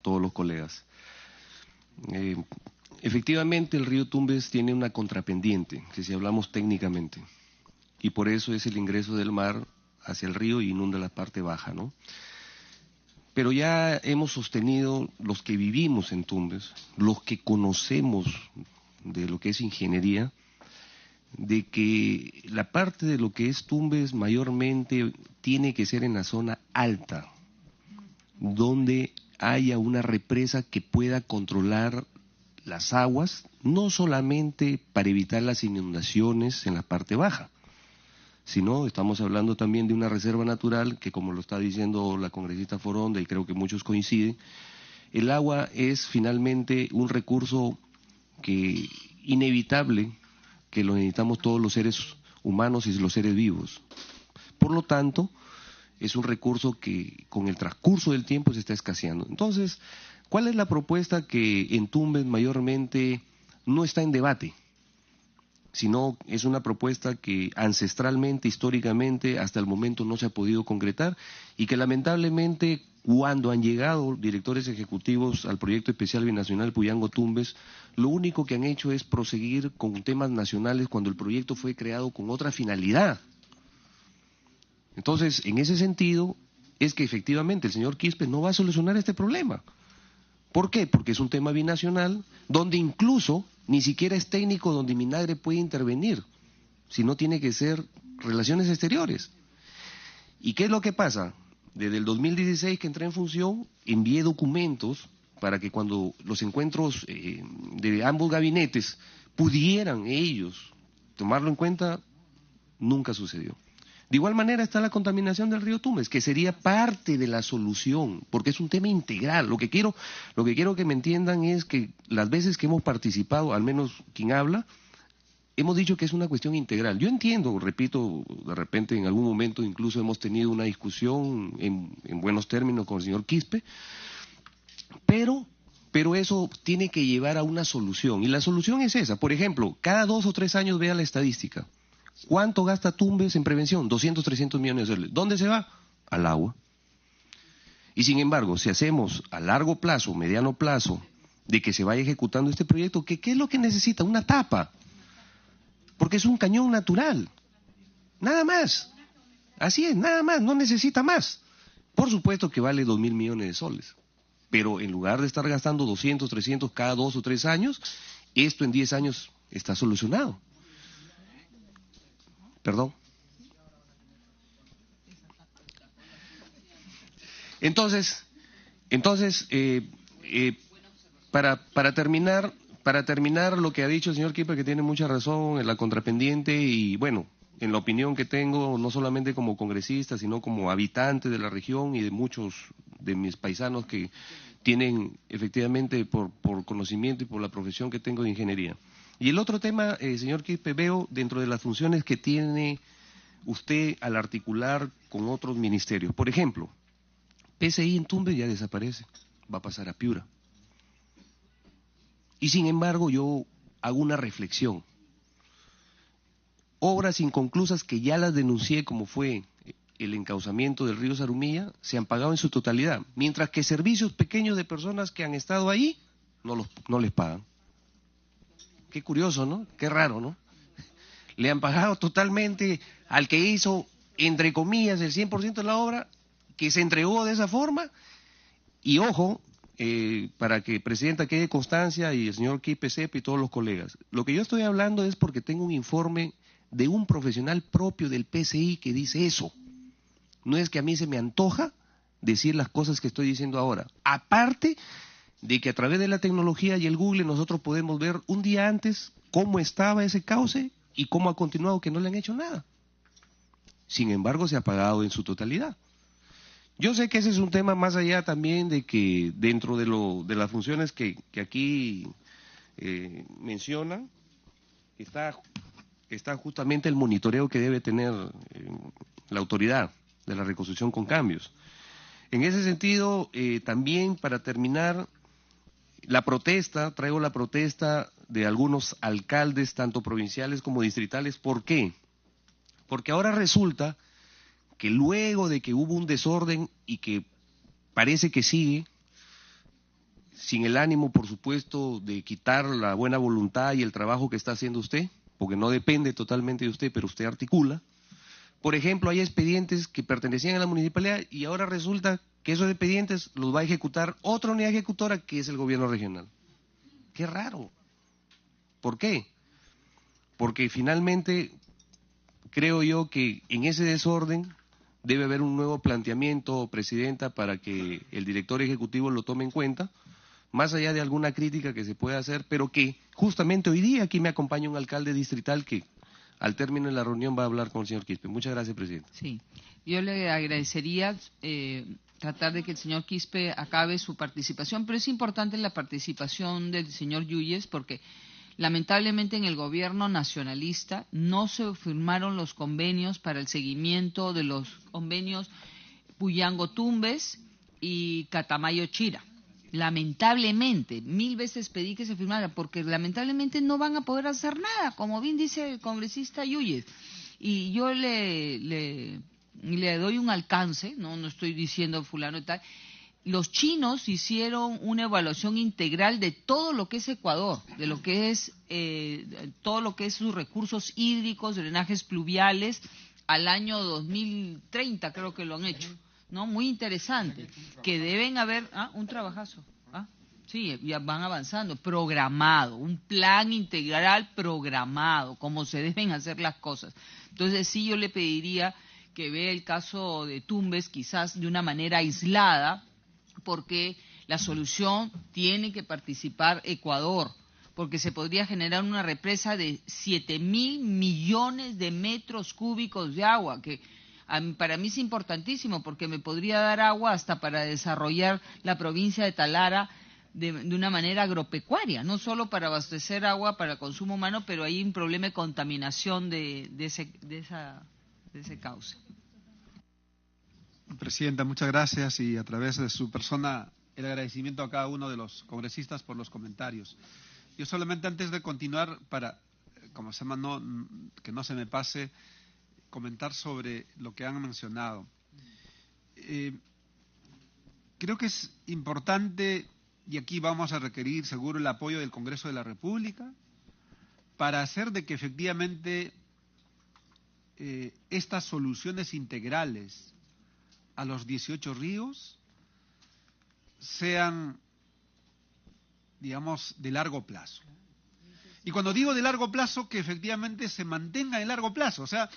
todos los colegas. Eh, Efectivamente, el río Tumbes tiene una contrapendiente, que si hablamos técnicamente, y por eso es el ingreso del mar hacia el río y inunda la parte baja, ¿no? Pero ya hemos sostenido, los que vivimos en Tumbes, los que conocemos de lo que es ingeniería, de que la parte de lo que es Tumbes mayormente tiene que ser en la zona alta, donde haya una represa que pueda controlar las aguas, no solamente para evitar las inundaciones en la parte baja, sino estamos hablando también de una reserva natural que, como lo está diciendo la congresista Foronda, y creo que muchos coinciden, el agua es finalmente un recurso que inevitable, que lo necesitamos todos los seres humanos y los seres vivos. Por lo tanto, es un recurso que con el transcurso del tiempo se está escaseando. Entonces, ¿cuál es la propuesta que en Tumbes mayormente no está en debate? Sino es una propuesta que ancestralmente, históricamente, hasta el momento no se ha podido concretar y que lamentablemente cuando han llegado directores ejecutivos al proyecto especial binacional Puyango-Tumbes, lo único que han hecho es proseguir con temas nacionales cuando el proyecto fue creado con otra finalidad. Entonces, en ese sentido, es que efectivamente el señor Quispe no va a solucionar este problema. ¿Por qué? Porque es un tema binacional, donde incluso ni siquiera es técnico donde Minagre puede intervenir, sino tiene que ser relaciones exteriores. ¿Y qué es lo que pasa? Desde el 2016 que entré en función, envié documentos para que cuando los encuentros de ambos gabinetes pudieran ellos tomarlo en cuenta, nunca sucedió. De igual manera está la contaminación del río Tumbes, que sería parte de la solución, porque es un tema integral. Lo que quiero que me entiendan es que las veces que hemos participado, al menos quien habla, hemos dicho que es una cuestión integral. Yo entiendo, repito, de repente en algún momento incluso hemos tenido una discusión en buenos términos con el señor Quispe, pero eso tiene que llevar a una solución. Y la solución es esa. Por ejemplo, cada 2 o 3 años vea la estadística. ¿Cuánto gasta Tumbes en prevención? 200, 300 millones de dólares. ¿Dónde se va? Al agua. Y sin embargo, si hacemos a largo plazo, mediano plazo, de que se vaya ejecutando este proyecto, ¿qué es lo que necesita? Una tapa. Porque es un cañón natural. Nada más. Así es, nada más, no necesita más. Por supuesto que vale 2.000 millones de soles. Pero en lugar de estar gastando 200, 300 cada 2 o 3 años, esto en 10 años está solucionado. Perdón. Entonces, para terminar lo que ha dicho el señor Quispe, que tiene mucha razón en la contrapendiente y bueno, en la opinión que tengo, no solamente como congresista, sino como habitante de la región y de muchos de mis paisanos que tienen efectivamente por conocimiento y por la profesión que tengo de ingeniería. Y el otro tema, señor Quispe, veo dentro de las funciones que tiene usted al articular con otros ministerios. Por ejemplo, PCI en Tumbes ya desaparece, va a pasar a Piura. Y sin embargo yo hago una reflexión. Obras inconclusas que ya las denuncié, como fue el encauzamiento del río Zarumilla, se han pagado en su totalidad, mientras que servicios pequeños de personas que han estado ahí no les pagan. Qué curioso, ¿no? Qué raro, ¿no? Le han pagado totalmente al que hizo, entre comillas, el 100% de la obra, que se entregó de esa forma, y ojo, para que Presidenta quede constancia y el señor Quispe sepa y todos los colegas, lo que yo estoy hablando es porque tengo un informe de un profesional propio del PCI que dice eso. No es que a mí se me antoja decir las cosas que estoy diciendo ahora. Aparte de que a través de la tecnología y el Google nosotros podemos ver un día antes cómo estaba ese cauce y cómo ha continuado, que no le han hecho nada. Sin embargo, se ha pagado en su totalidad. Yo sé que ese es un tema más allá también de que dentro de las funciones que aquí mencionan, está justamente el monitoreo que debe tener la autoridad de la reconstrucción con cambios. En ese sentido, también para terminar, traigo la protesta de algunos alcaldes, tanto provinciales como distritales. ¿Por qué? Porque ahora resulta que luego de que hubo un desorden y que parece que sigue, sin el ánimo, por supuesto, de quitar la buena voluntad y el trabajo que está haciendo usted, porque no depende totalmente de usted, pero usted articula. Por ejemplo, hay expedientes que pertenecían a la municipalidad y ahora resulta que esos expedientes los va a ejecutar otra unidad ejecutora que es el gobierno regional. Qué raro. ¿Por qué? Porque finalmente creo yo que en ese desorden debe haber un nuevo planteamiento, presidenta, para que el director ejecutivo lo tome en cuenta, más allá de alguna crítica que se pueda hacer, pero que justamente hoy día aquí me acompaña un alcalde distrital que al término de la reunión va a hablar con el señor Quispe. Muchas gracias, presidente. Sí, yo le agradecería tratar de que el señor Quispe acabe su participación, pero es importante la participación del señor Yuyes porque lamentablemente en el gobierno nacionalista no se firmaron los convenios para el seguimiento de los convenios Puyango-Tumbes y Catamayo-Chira. Lamentablemente, 1000 veces pedí que se firmara, porque lamentablemente no van a poder hacer nada, como bien dice el congresista Yuyes. Y yo le doy un alcance, no estoy diciendo fulano y tal. Los chinos hicieron una evaluación integral de todo lo que es Ecuador, de lo que es todo lo que es sus recursos hídricos, drenajes pluviales, al año 2030 creo que lo han hecho. ¿No? Muy interesante, que deben haber, un trabajazo, sí, ya van avanzando, programado, un plan integral programado, como se deben hacer las cosas. Entonces sí, yo le pediría que vea el caso de Tumbes quizás de una manera aislada, porque la solución tiene que participar Ecuador, porque se podría generar una represa de 7.000 millones de metros cúbicos de agua, que para mí es importantísimo porque me podría dar agua hasta para desarrollar la provincia de Talara de una manera agropecuaria, no solo para abastecer agua para consumo humano, pero hay un problema de contaminación de ese cauce. Presidenta, muchas gracias y a través de su persona el agradecimiento a cada uno de los congresistas por los comentarios. Yo solamente antes de continuar, para como se llama, que no se me pase, comentar sobre lo que han mencionado. Creo que es importante, y aquí vamos a requerir seguro el apoyo del Congreso de la República, para hacer de que efectivamente estas soluciones integrales a los 18 ríos sean, digamos, de largo plazo. Y cuando digo de largo plazo, que efectivamente se mantenga en largo plazo, o sea,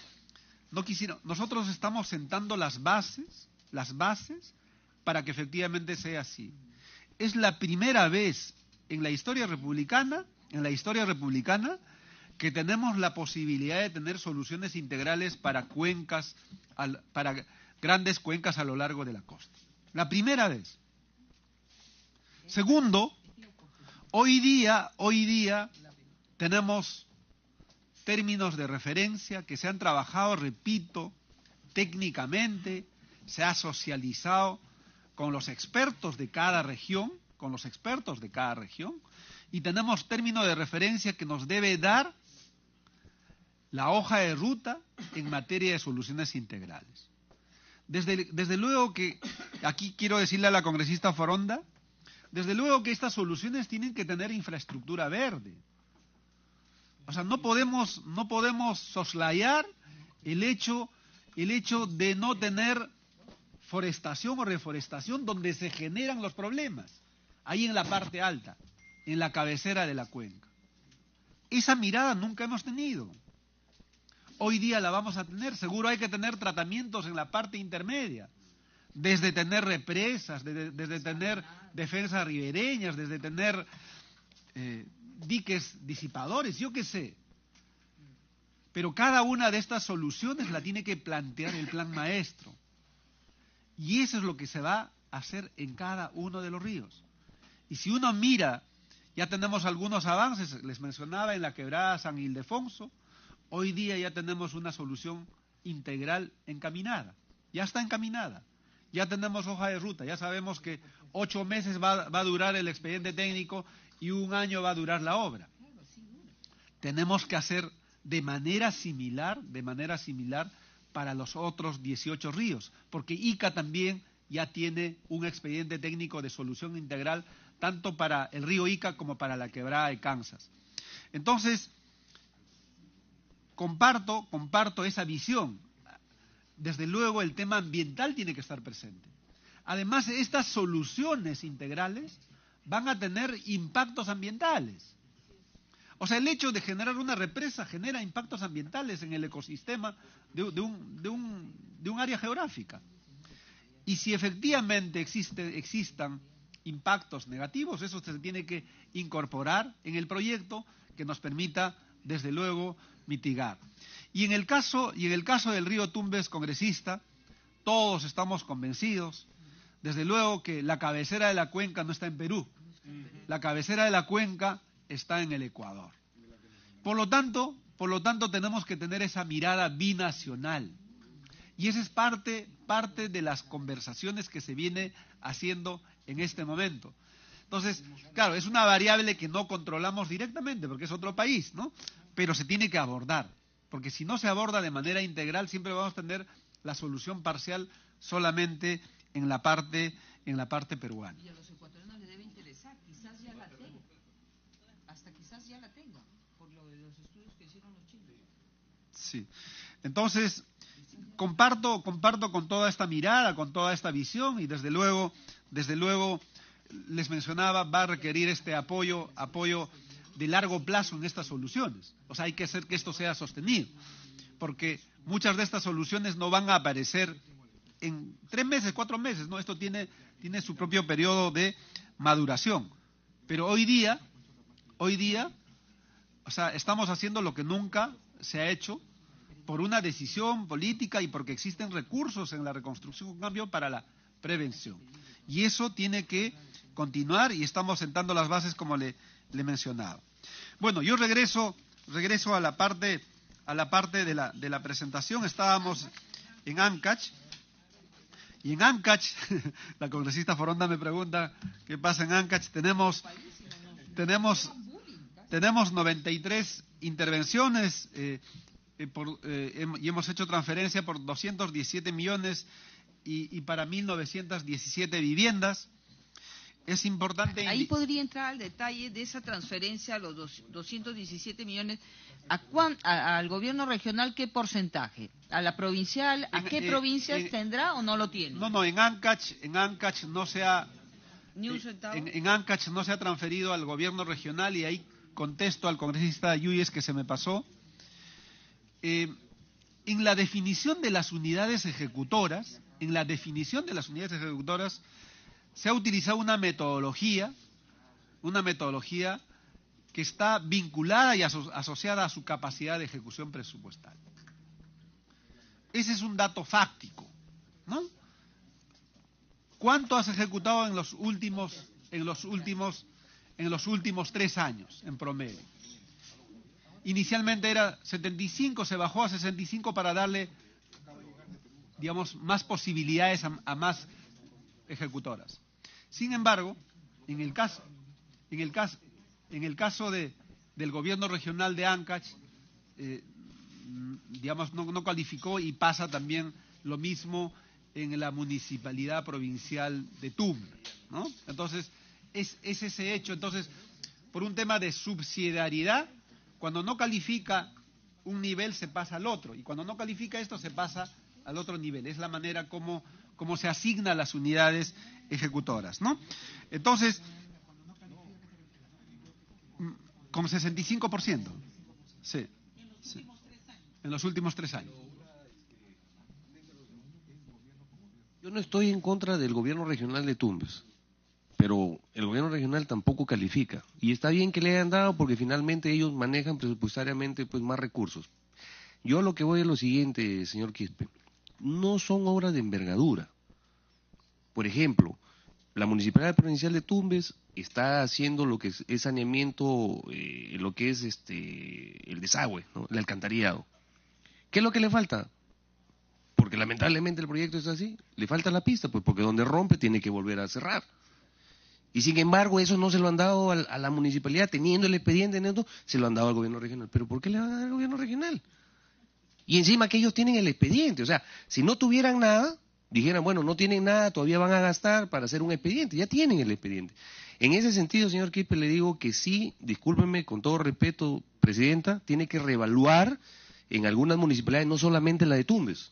nosotros estamos sentando las bases para que efectivamente sea así. Es la primera vez en la historia republicana, que tenemos la posibilidad de tener soluciones integrales para cuencas, para grandes cuencas a lo largo de la costa. La primera vez. Segundo, hoy día tenemos términos de referencia que se han trabajado, repito, técnicamente, se ha socializado con los expertos de cada región, y tenemos términos de referencia que nos debe dar la hoja de ruta en materia de soluciones integrales. Desde luego que, aquí quiero decirle a la congresista Foronda, desde luego que estas soluciones tienen que tener infraestructura verde. O sea, no podemos soslayar el hecho de no tener forestación o reforestación donde se generan los problemas, ahí en la parte alta, en la cabecera de la cuenca. Esa mirada nunca hemos tenido. Hoy día la vamos a tener. Seguro hay que tener tratamientos en la parte intermedia, desde tener represas, desde tener defensas ribereñas, desde tener diques disipadores, yo qué sé. Pero cada una de estas soluciones la tiene que plantear el plan maestro. Y eso es lo que se va a hacer en cada uno de los ríos. Y si uno mira, ya tenemos algunos avances, les mencionaba en la quebrada San Ildefonso, hoy día ya tenemos una solución integral encaminada. Ya está encaminada. Ya tenemos hoja de ruta, ya sabemos que 8 meses va a durar el expediente técnico y 1 año va a durar la obra. Tenemos que hacer de manera similar para los otros 18 ríos, porque Ica también ya tiene un expediente técnico de solución integral tanto para el río Ica como para la quebrada de Kansas. Entonces, comparto esa visión. Desde luego el tema ambiental tiene que estar presente. Además, estas soluciones integrales van a tener impactos ambientales. O sea, el hecho de generar una represa genera impactos ambientales en el ecosistema de un área geográfica. Y si efectivamente existan impactos negativos, eso se tiene que incorporar en el proyecto que nos permita, desde luego, mitigar. Y en el caso del río Tumbes, congresista, todos estamos convencidos, desde luego, que la cabecera de la cuenca no está en Perú, la cabecera de la cuenca está en el Ecuador. Por lo tanto tenemos que tener esa mirada binacional. Y esa es parte de las conversaciones que se viene haciendo en este momento. Entonces, claro, es una variable que no controlamos directamente porque es otro país, ¿no? Pero se tiene que abordar, porque si no se aborda de manera integral, siempre vamos a tener la solución parcial solamente en la parte peruana. Y a los ecuatorianos les debe interesar, quizás ya la tengan, hasta quizás ya la tengan, por lo de los estudios que hicieron los chinos. Sí, entonces comparto con toda esta mirada, con toda esta visión, y desde luego les mencionaba, va a requerir este apoyo de largo plazo en estas soluciones. O sea, hay que hacer que esto sea sostenido, porque muchas de estas soluciones no van a aparecer en 3 meses, 4 meses, ¿no? Esto tiene su propio periodo de maduración. Pero hoy día, o sea, estamos haciendo lo que nunca se ha hecho por una decisión política y porque existen recursos en la reconstrucción, un cambio para la prevención. Y eso tiene que continuar y estamos sentando las bases como le mencionaba. Bueno, yo regreso a la parte de la presentación. Estábamos en Ancash. Y en Ancash, la congresista Foronda me pregunta qué pasa en Ancash. Tenemos 93 intervenciones y hemos hecho transferencia por 217 millones y para 1.917 viviendas. Es importante... Ahí podría entrar al detalle de esa transferencia a los 217 millones. ¿Al gobierno regional qué porcentaje? ¿A la provincial? ¿A qué provincias tendrá o no lo tiene? No, en Ancash no se ha... ¿Ni un centavo? En Ancash no se ha transferido al gobierno regional, y ahí contesto al congresista Yuyes que se me pasó. En la definición de las unidades ejecutoras, se ha utilizado una metodología que está vinculada y asociada a su capacidad de ejecución presupuestal. Ese es un dato fáctico, ¿no? ¿Cuánto has ejecutado en los últimos 3 años en promedio? Inicialmente era 75, se bajó a 65 para darle, digamos, más posibilidades a más ejecutoras. Sin embargo, en el caso del gobierno regional de Ancash, digamos, no calificó, y pasa también lo mismo en la municipalidad provincial de Tumbes, ¿no? Entonces, es ese hecho. Entonces, por un tema de subsidiariedad, cuando no califica un nivel se pasa al otro, y cuando no califica esto se pasa al otro nivel. Es la manera como se asignan las unidades ejecutoras, ¿no? Entonces, con 65%, sí, en los últimos 3 años. Yo no estoy en contra del gobierno regional de Tumbes, pero el gobierno regional tampoco califica. Y está bien que le hayan dado porque finalmente ellos manejan presupuestariamente pues más recursos. Yo lo que voy es lo siguiente, señor Quispe. No son obras de envergadura. Por ejemplo, la Municipalidad Provincial de Tumbes está haciendo lo que es saneamiento, lo que es el desagüe, ¿no? El alcantarillado. ¿Qué es lo que le falta? Porque lamentablemente el proyecto es así, le falta la pista, pues porque donde rompe tiene que volver a cerrar. Y sin embargo eso no se lo han dado a la municipalidad, teniendo el expediente en esto, se lo han dado al gobierno regional. ¿Pero por qué le van a dar al gobierno regional? Y encima que ellos tienen el expediente, o sea, si no tuvieran nada, dijeran, bueno, no tienen nada, todavía van a gastar para hacer un expediente, ya tienen el expediente. En ese sentido, señor Quispe, le digo que sí, discúlpeme, con todo respeto, Presidenta, tiene que reevaluar en algunas municipalidades, no solamente la de Tumbes,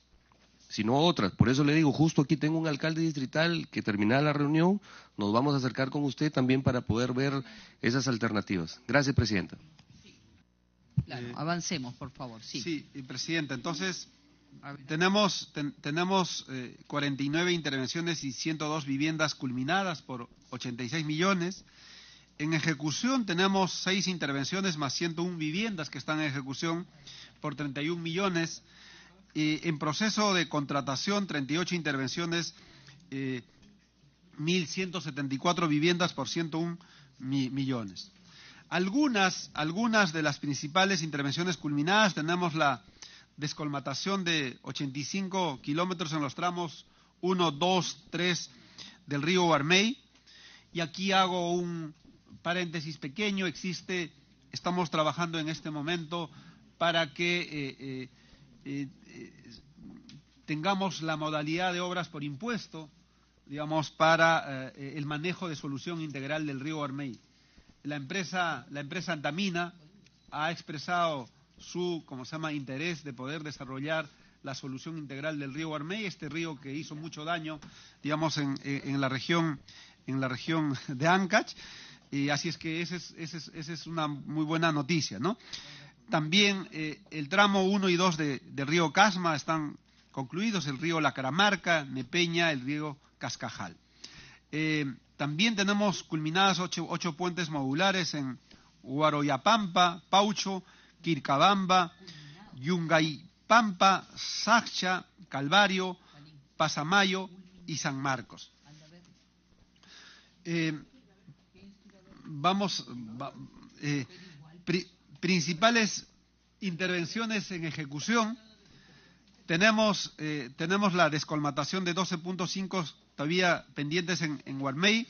sino otras. Por eso le digo, justo aquí tengo un alcalde distrital que terminada la reunión, nos vamos a acercar con usted también para poder ver esas alternativas. Gracias, Presidenta. Claro, avancemos, por favor. Sí, Sí, Presidenta, entonces tenemos 49 intervenciones y 102 viviendas culminadas por 86 millones. En ejecución tenemos 6 intervenciones más 101 viviendas que están en ejecución por 31 millones. En proceso de contratación, 38 intervenciones, 1.174 viviendas por 101 millones. Algunas de las principales intervenciones culminadas, tenemos la descolmatación de 85 kilómetros en los tramos 1, 2, 3 del río Guarmey. Y aquí hago un paréntesis pequeño, estamos trabajando en este momento para que tengamos la modalidad de obras por impuesto, digamos, para el manejo de solución integral del río Guarmey. La empresa Antamina ha expresado su, interés de poder desarrollar la solución integral del río Guarmey, este río que hizo mucho daño, digamos, en la región de Ancash, y así es que esa es una muy buena noticia, ¿no? También el tramo 1 y 2 del río Casma están concluidos, el río La Caramarca, Nepeña, el río Cascajal. También tenemos culminadas 8 puentes modulares en Huaroyapampa, Paucho, Quircabamba, Yungaypampa, Sacha, Calvario, Pasamayo y San Marcos. Principales intervenciones en ejecución. Tenemos la descolmatación de 12.5 todavía pendientes en Guarmey,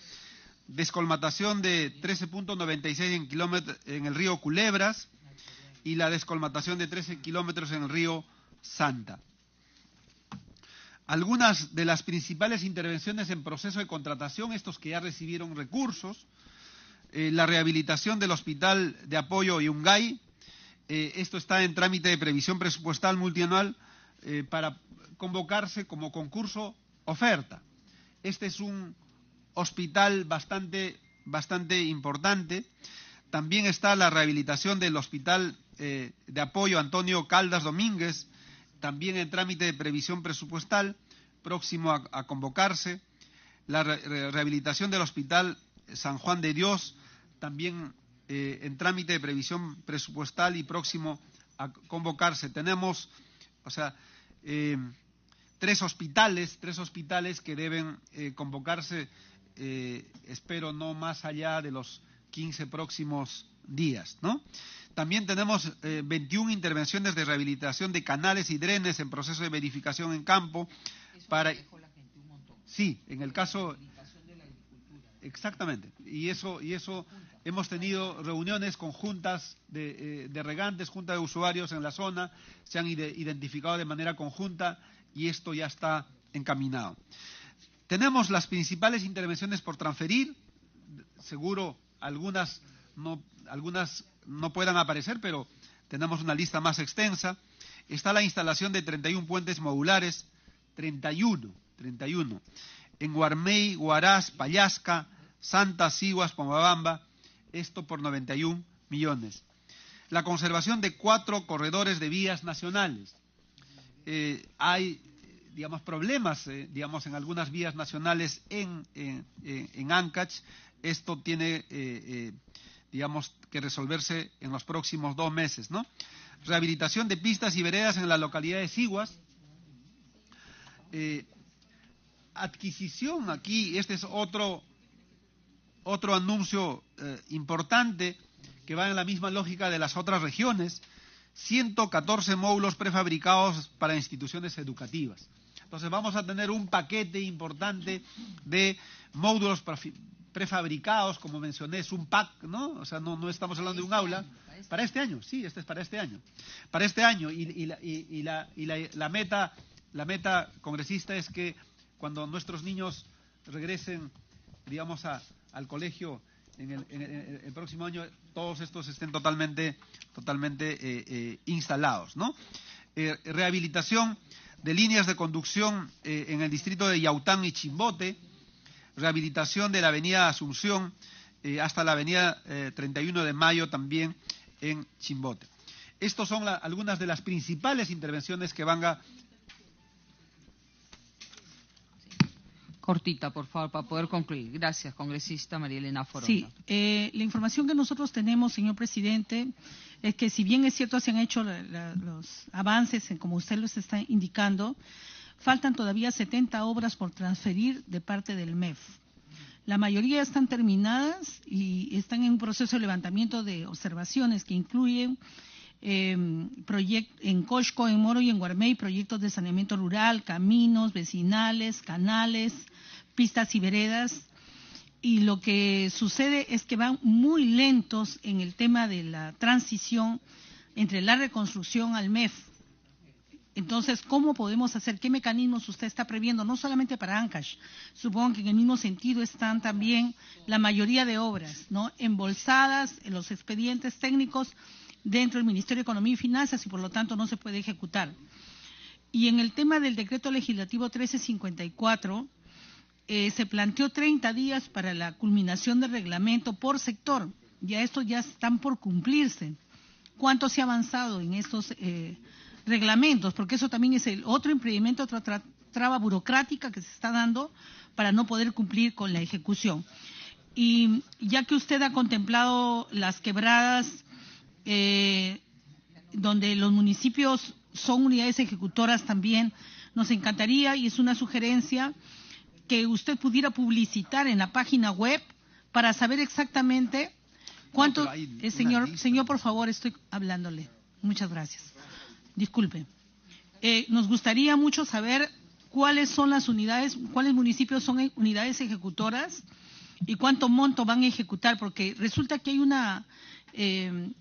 descolmatación de 13.96 en el río Culebras y la descolmatación de 13 kilómetros en el río Santa. Algunas de las principales intervenciones en proceso de contratación, estos que ya recibieron recursos, la rehabilitación del Hospital de Apoyo Yungay, esto está en trámite de previsión presupuestal multianual para convocarse como concurso oferta. Este es un hospital bastante importante. También está la rehabilitación del Hospital de Apoyo Antonio Caldas Domínguez, también en trámite de previsión presupuestal, próximo a convocarse. La rehabilitación del Hospital San Juan de Dios, también en trámite de previsión presupuestal y próximo a convocarse. Tenemos, tres hospitales que deben convocarse, espero no más allá de los 15 próximos días, ¿no? También tenemos 21 intervenciones de rehabilitación de canales y drenes en proceso de verificación en campo. Sí, en el caso... Exactamente, y eso hemos tenido reuniones conjuntas de regantes, junta de usuarios en la zona, se han identificado de manera conjunta y esto ya está encaminado. Tenemos las principales intervenciones por transferir, seguro algunas no puedan aparecer, pero tenemos una lista más extensa. Está la instalación de 31 puentes modulares, 31, en Guarmey, Huaraz, Pallasca, Santa, Siguas, Pomabamba, esto por 91 millones. La conservación de 4 corredores de vías nacionales. Hay, problemas, en algunas vías nacionales en Ancash. Esto tiene, que resolverse en los próximos 2 meses, ¿no? Rehabilitación de pistas y veredas en la localidad de Siguas. Adquisición, aquí este es otro anuncio importante que va en la misma lógica de las otras regiones, 114 módulos prefabricados para instituciones educativas. Entonces vamos a tener un paquete importante de módulos prefabricados, como mencioné, es un pack, ¿no? O sea, no estamos hablando de un aula. Para este año, sí, este es para este año. Para este año, y la meta congresista es que cuando nuestros niños regresen, digamos, al colegio en el próximo año, todos estos estén totalmente instalados, ¿no? Rehabilitación de líneas de conducción en el distrito de Yaután y Chimbote, rehabilitación de la avenida Asunción hasta la avenida 31 de Mayo también en Chimbote. Estas son algunas de las principales intervenciones que van a... Cortita, por favor, para poder concluir. Gracias, congresista María Elena Foronda. Sí, la información que nosotros tenemos, señor presidente, es que si bien es cierto se han hecho los avances, como usted los está indicando, faltan todavía 70 obras por transferir de parte del MEF. La mayoría están terminadas y están en un proceso de levantamiento de observaciones que incluyen en Coixco, en Moro y en Guarmey, proyectos de saneamiento rural, caminos, vecinales, canales, pistas y veredas. Y lo que sucede es que van muy lentos en el tema de la transición entre la reconstrucción al MEF. Entonces, ¿cómo podemos hacer? ¿Qué mecanismos usted está previendo? No solamente para Ancash, supongo que en el mismo sentido están también la mayoría de obras, ¿no?, embolsadas en los expedientes técnicos dentro del Ministerio de Economía y Finanzas y por lo tanto no se puede ejecutar. Y en el tema del decreto legislativo 1354, se planteó 30 días para la culminación del reglamento por sector. Ya estos ya están por cumplirse. ¿Cuánto se ha avanzado en estos reglamentos? Porque eso también es el otro impedimento, otra traba burocrática que se está dando para no poder cumplir con la ejecución. Y ya que usted ha contemplado las quebradas donde los municipios son unidades ejecutoras también, nos encantaría, y es una sugerencia, que usted pudiera publicitar en la página web para saber exactamente cuánto... Señor, por favor, estoy hablándole. Muchas gracias. Disculpe. Nos gustaría mucho saber cuáles son las unidades, cuáles municipios son unidades ejecutoras y cuánto monto van a ejecutar, porque resulta que hay una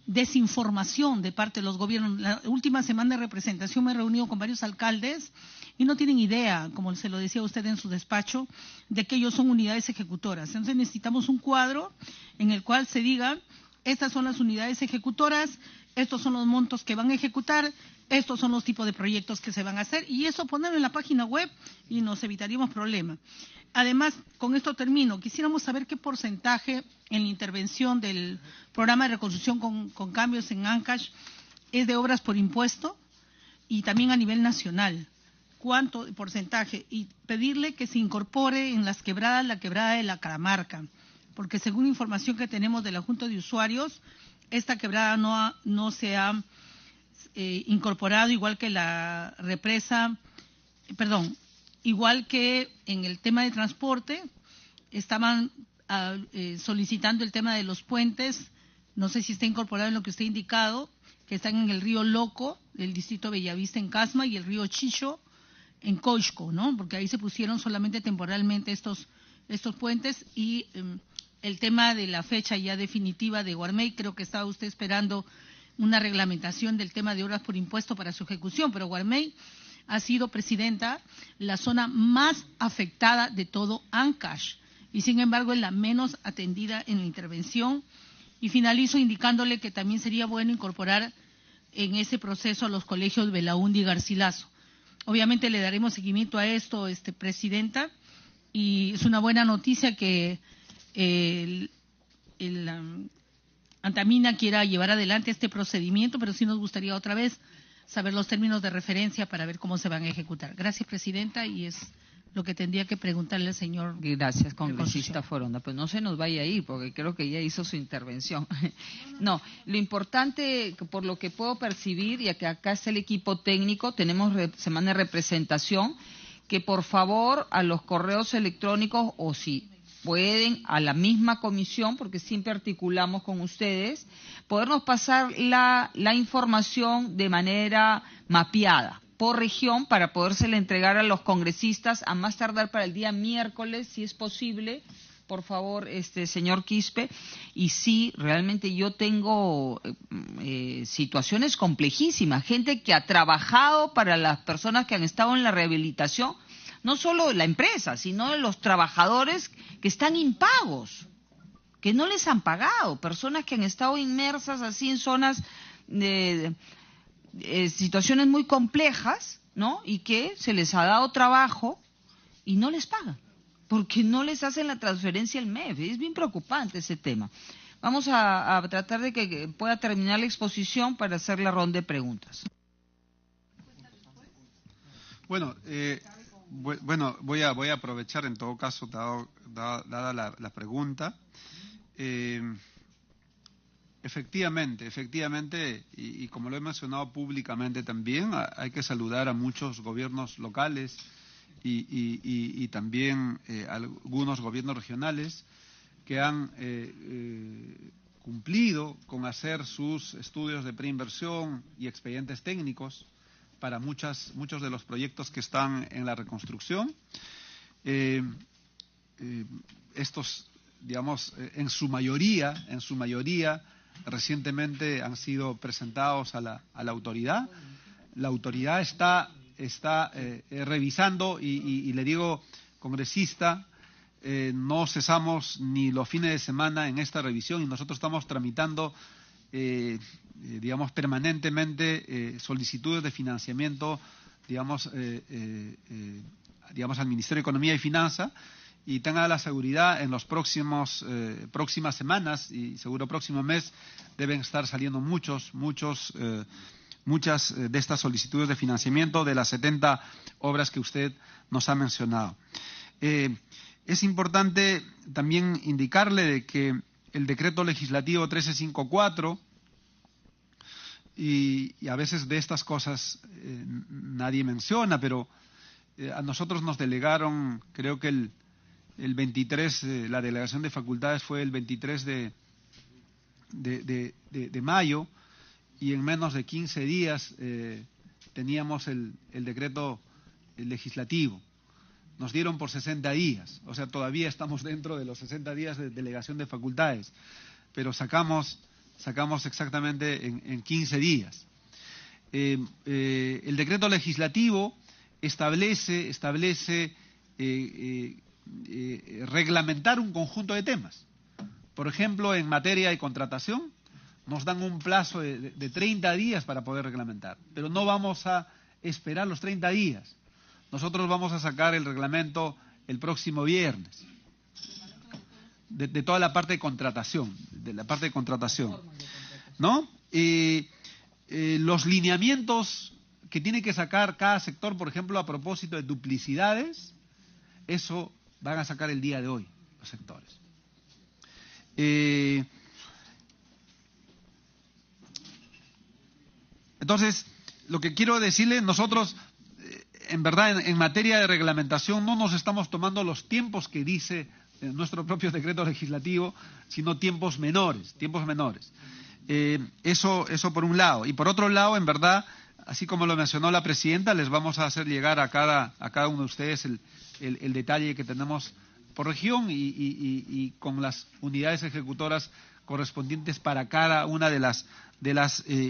desinformación de parte de los gobiernos. La última semana de representación me he reunido con varios alcaldes y no tienen idea, como se lo decía usted en su despacho, de que ellos son unidades ejecutoras. Entonces necesitamos un cuadro en el cual se diga, estas son las unidades ejecutoras, estos son los montos que van a ejecutar, estos son los tipos de proyectos que se van a hacer, y eso ponerlo en la página web y nos evitaríamos problemas. Además, con esto termino, quisiéramos saber qué porcentaje en la intervención del programa de reconstrucción con cambios en Ancash es de obras por impuesto y también a nivel nacional. ¿Cuánto porcentaje? Y pedirle que se incorpore en las quebradas la quebrada de la Caramarca, porque según información que tenemos de la Junta de Usuarios, esta quebrada no se ha incorporado, igual que la represa, igual que en el tema de transporte, estaban solicitando el tema de los puentes, no sé si está incorporado en lo que usted ha indicado, que están en el río Loco, el distrito Bellavista en Casma, y el río Chicho en Coixco, ¿no? Porque ahí se pusieron solamente temporalmente estos puentes, y el tema de la fecha ya definitiva de Guarmey, creo que estaba usted esperando una reglamentación del tema de obras por impuesto para su ejecución, pero Guarmey ha sido, presidenta, la zona más afectada de todo Ancash y sin embargo es la menos atendida en la intervención. Y finalizo indicándole que también sería bueno incorporar en ese proceso a los colegios Belaúnde y Garcilaso. Obviamente le daremos seguimiento a esto, presidenta, y es una buena noticia que Antamina quiera llevar adelante este procedimiento, pero sí nos gustaría otra vez saber los términos de referencia para ver cómo se van a ejecutar. Gracias, presidenta, y es lo que tendría que preguntarle al señor. Gracias, congresista Foronda. Pues no se nos vaya a ir, porque creo que ya hizo su intervención. No, lo importante, por lo que puedo percibir, y que acá está el equipo técnico, tenemos semana de representación, que por favor a los correos electrónicos, o si pueden, a la misma comisión, porque siempre articulamos con ustedes, podernos pasar la información de manera mapeada por región para podérsela entregar a los congresistas a más tardar para el día miércoles, si es posible, por favor, señor Quispe. Y sí, realmente yo tengo situaciones complejísimas, gente que ha trabajado para las personas que han estado en la rehabilitación, no solo la empresa, sino de los trabajadores que están impagos, que no les han pagado, personas que han estado inmersas así en zonas de situaciones muy complejas, ¿no? Y que se les ha dado trabajo y no les pagan, porque no les hacen la transferencia al MEF. Es bien preocupante ese tema. Vamos a tratar de que pueda terminar la exposición para hacer la ronda de preguntas. Bueno, voy a aprovechar en todo caso, dada la pregunta. Efectivamente, y como lo he mencionado públicamente también, hay que saludar a muchos gobiernos locales y también algunos gobiernos regionales que han cumplido con hacer sus estudios de preinversión y expedientes técnicos para muchos de los proyectos que están en la reconstrucción. Estos, digamos, en su mayoría, recientemente han sido presentados a la autoridad. La autoridad está revisando y le digo, congresista, no cesamos ni los fines de semana en esta revisión y nosotros estamos tramitando digamos, permanentemente solicitudes de financiamiento, digamos, al Ministerio de Economía y Finanza, y tenga la seguridad en los próximas semanas y seguro próximo mes deben estar saliendo muchas de estas solicitudes de financiamiento de las 70 obras que usted nos ha mencionado. Es importante también indicarle de que el decreto legislativo 1354, y a veces de estas cosas nadie menciona, pero a nosotros nos delegaron, creo que el 23, la delegación de facultades fue el 23 de mayo, y en menos de 15 días teníamos el decreto legislativo. Nos dieron por 60 días, o sea, todavía estamos dentro de los 60 días de delegación de facultades, pero sacamos exactamente en 15 días. El decreto legislativo establece reglamentar un conjunto de temas. Por ejemplo, en materia de contratación, nos dan un plazo de 30 días para poder reglamentar, pero no vamos a esperar los 30 días. Nosotros vamos a sacar el reglamento el próximo viernes, de toda la parte de contratación, ¿no? Los lineamientos que tiene que sacar cada sector, por ejemplo, a propósito de duplicidades, eso van a sacar el día de hoy los sectores. Entonces, lo que quiero decirle, nosotros, en verdad, en materia de reglamentación, no nos estamos tomando los tiempos que dice nuestro propio decreto legislativo, sino tiempos menores. Eso por un lado. Y por otro lado, en verdad, así como lo mencionó la presidenta, les vamos a hacer llegar a cada uno de ustedes el detalle que tenemos por región y con las unidades ejecutoras correspondientes para cada una de las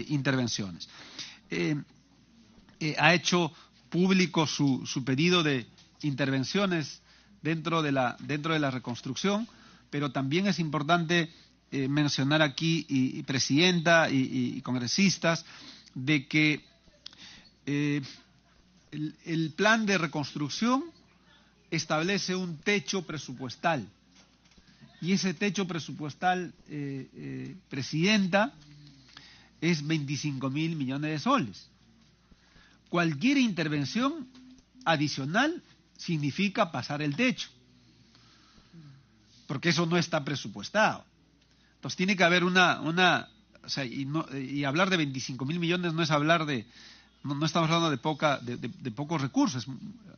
intervenciones. Ha hecho público su pedido de intervenciones dentro de la reconstrucción, pero también es importante mencionar aquí, y presidenta y congresistas, de que el plan de reconstrucción establece un techo presupuestal, y ese techo presupuestal, presidenta, es 25.000 millones de soles. Cualquier intervención adicional significa pasar el techo, porque eso no está presupuestado. Entonces tiene que haber o sea, y hablar de 25.000 millones no es hablar no estamos hablando de pocos recursos,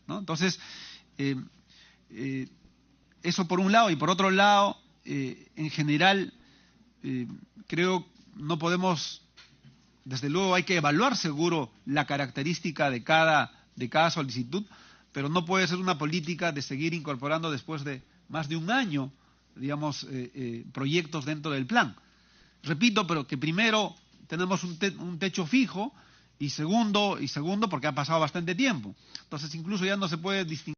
¿no? Entonces, eso por un lado, y por otro lado, en general, creo no podemos, desde luego hay que evaluar seguro la característica de cada solicitud, pero no puede ser una política de seguir incorporando después de más de un año, digamos, proyectos dentro del plan. Repito, pero que primero tenemos un techo fijo, y segundo porque ha pasado bastante tiempo. Entonces incluso ya no se puede distinguir